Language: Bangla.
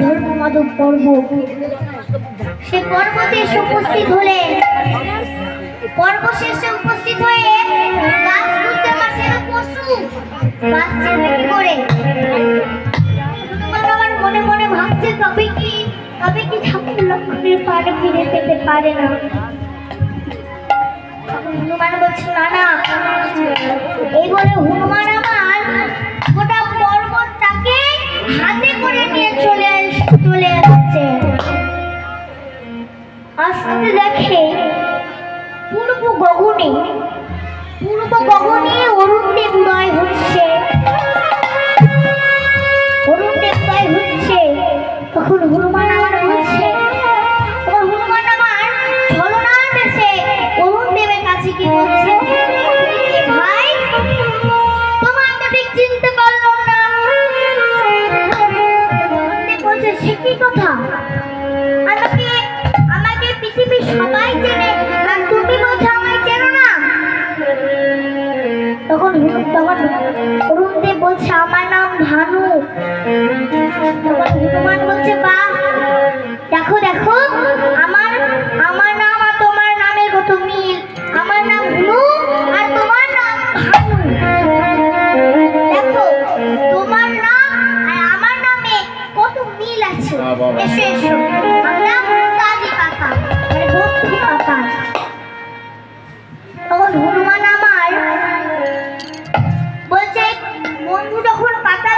ধর্মমাধব পর্বত। সে পর্বতে এসে উপস্থিত হলেন। পর্ব শেষে উপস্থিত হয়ে গাছ বুঝতে পারছে না পশু গাছ চিনবে কি করে। হনুমান আমার মনে মনে ভাবছে তবে কি ঠাকুর লক্ষ্মণের পাড়ে ফিরে পেতে পারে না। হনুমান বলছে না না, এই বলে হনুমান আমার গোটা পর্বতটাকে হাতে করে নিয়ে চলে আসছে। আসতে দেখে পূর্ব গগনে অরুণদেব উদয় হচ্ছে। তখন হনুমান আমার বলছে, হনুমান আমার ছলনার দেশে অরুণদেবের কাছে কি বলছে, ভাই তোমার তো ঠিক চিনতে পারলাম না। অরুণদেব বলছে সে কি কথা, আমাকে পৃথিবীর সবাই চেনে আর তুমি বলছো আমায় চেনো না। তখন অরুণদেব বলছে আমার নাম ভানু। তখন হনুমান বলছে বাহ, দেখো